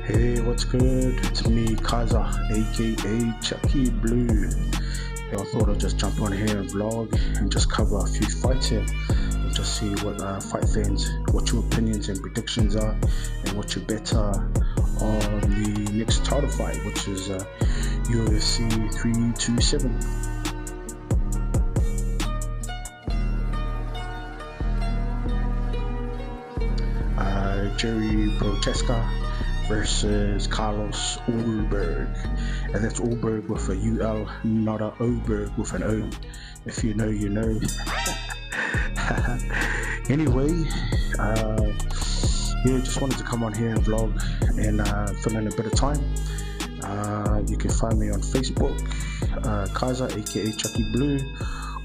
Hey, what's good? It's me, Kaza, aka Chucky Blue. I thought I'd just jump on here and vlog and just cover a few fights here and just see what fight fans, what your opinions and predictions are, and what you bet on the next title fight, which is UFC 327. Jerry PROCHAZKA versus Carlos ULBERG, and that's ULBERG with a UL, not a Oberg with an O. If you know, you know. Anyway, yeah, just wanted to come on here and vlog and fill in a bit of time. You can find me on Facebook, Kaza, aka Chucky Blue,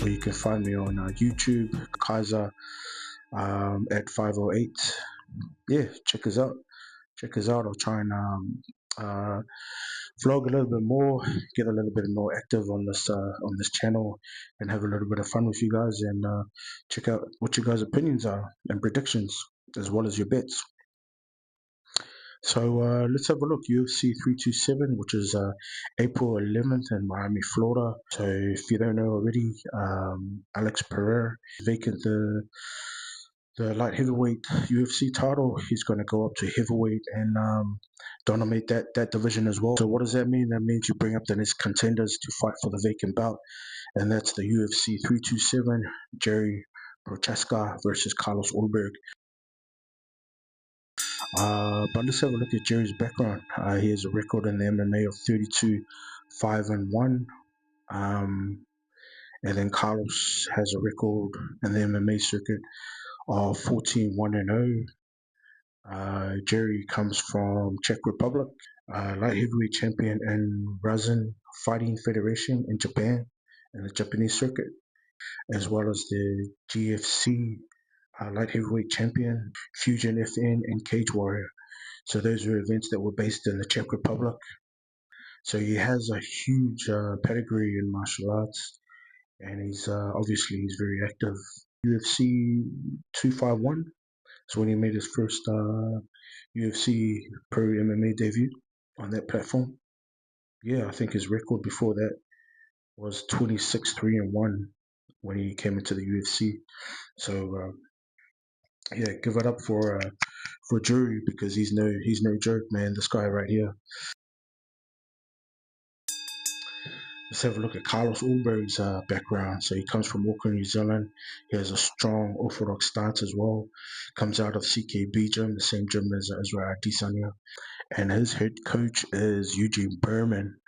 or you can find me on YouTube, Kaza at 508. Yeah, check us out. I'll try and vlog a little bit more, get a little bit more active on this channel, and have a little bit of fun with you guys, and check out what you guys' opinions are and predictions, as well as your bets. So let's have a look. UFC 327, which is April 11th in Miami, Florida. So if you don't know already, Alex Pereira vacant the light heavyweight UFC title. He's going to go up to heavyweight and dominate that division as well. So what does that mean? That means you bring up the next contenders to fight for the vacant belt, and that's the UFC 327, Jerry PROCHAZKA versus Carlos ULBERG. But let's have a look at Jerry's background. He has a record in the MMA of 32-5-1. And then Carlos has a record in the MMA circuit of 14-1-0. Jerry comes from Czech Republic, light heavyweight champion in Razin Fighting Federation in Japan and the Japanese circuit, as well as the GFC light heavyweight champion, Fusion FN, and Cage Warrior. So those were events that were based in the Czech Republic. So he has a huge pedigree in martial arts, and he's very active. UFC 251 is when he made his first UFC Pro MMA debut on that platform. Yeah, I think his record before that was 26-3-1 when he came into the UFC. So yeah, give it up for Jerry, because he's no joke, man. This guy right here. Let's have a look at Carlos ULBERG's background. So he comes from Auckland, New Zealand. He has a strong orthodox stance as well. Comes out of CKB gym, the same gym as Israel Adesanya. And his head coach is Eugene Berman.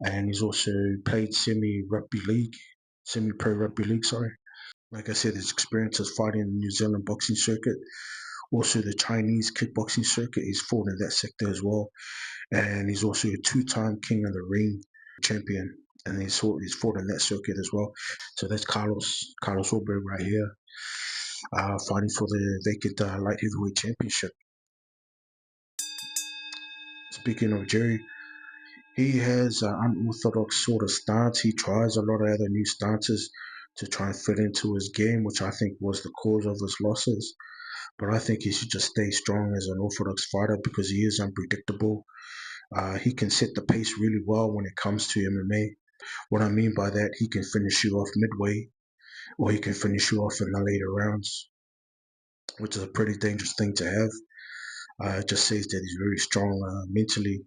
And he's also played semi-pro rugby league, sorry. Like I said, his experience is fighting in the New Zealand boxing circuit, also the Chinese kickboxing circuit. He's fought in that sector as well. And he's also a two-time King of the Ring champion, and he's fought in that circuit as well. So that's Carlos ULBERG right here, fighting for the vacant light heavyweight championship. Speaking of Jerry, he has an unorthodox sort of stance. He tries a lot of other new stances to try and fit into his game, which I think was the cause of his losses. But I think he should just stay strong as an orthodox fighter, because he is unpredictable. He can set the pace really well when it comes to MMA. What I mean by that, he can finish you off midway, or he can finish you off in the later rounds, which is a pretty dangerous thing to have. It just says that he's very strong mentally,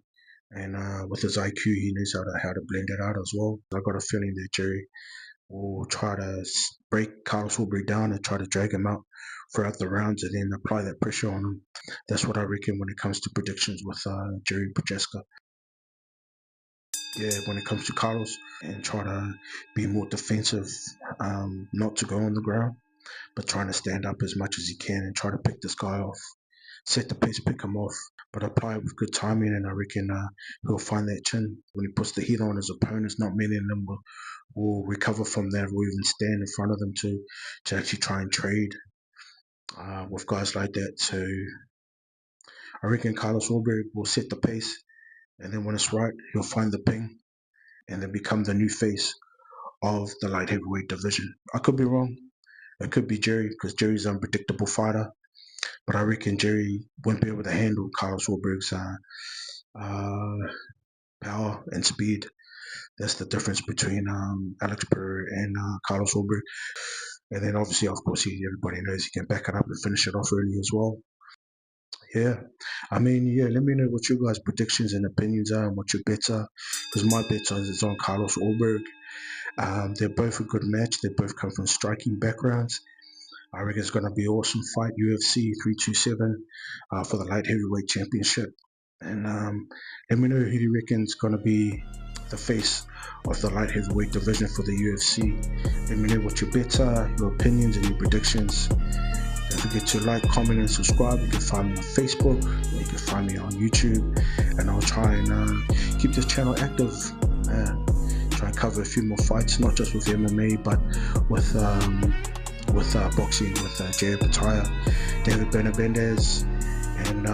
and with his IQ, he knows how to blend it out as well. I got a feeling that Jerry will try to break Carlos ULBERG down and try to drag him out throughout the rounds, and then apply that pressure on him. That's what I reckon when it comes to predictions with Jerry PROCHAZKA. Yeah, when it comes to Carlos, and try to be more defensive, not to go on the ground, but trying to stand up as much as he can and try to pick this guy off, set the pace, pick him off, but apply it with good timing, and I reckon he'll find that chin. When he puts the heat on his opponents, not many of them will recover from that, or even stand in front of them to actually try and trade with guys like that. So I reckon Carlos ULBERG will set the pace, and then when it's right, he'll find the ping, and then become the new face of the light heavyweight division. I could be wrong. It could be Jerry, because Jerry's an unpredictable fighter. but I reckon Jerry won't be able to handle Carlos ULBERG's power and speed. That's the difference between Alex Pereira and Carlos ULBERG. And then obviously, of course, everybody knows he can back it up and finish it off early as well. Yeah, I mean, yeah, let me know what you guys' predictions and opinions are and what your bets are. Because my bets is on Carlos ULBERG. They're both a good match. They both come from striking backgrounds. I reckon it's going to be an awesome fight, UFC 327 for the light heavyweight championship. And let me know who you reckon is going to be the face of the light heavyweight division for the UFC. Let me know what your bets are, your opinions, and your predictions. Don't forget to like, comment, and subscribe. You can find me on Facebook, or you can find me on YouTube, and I'll try and keep this channel active. Try and cover a few more fights, not just with MMA, but with boxing, with Jay Pataya, David Benavidez, and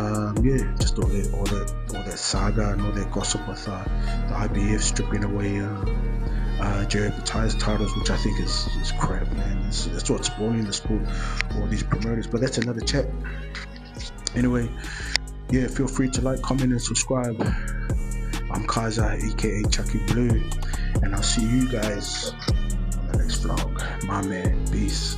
yeah, just all that saga and all that gossip with the IBF stripping away Jared Pataya's titles, which I think is crap, man. That's what's spoiling the sport, all these promoters. But that's another chat. Anyway, yeah, feel free to like, comment, and subscribe. I'm Kaiser, aka Chucky Blue, and I'll see you guys on the next vlog. My man, peace.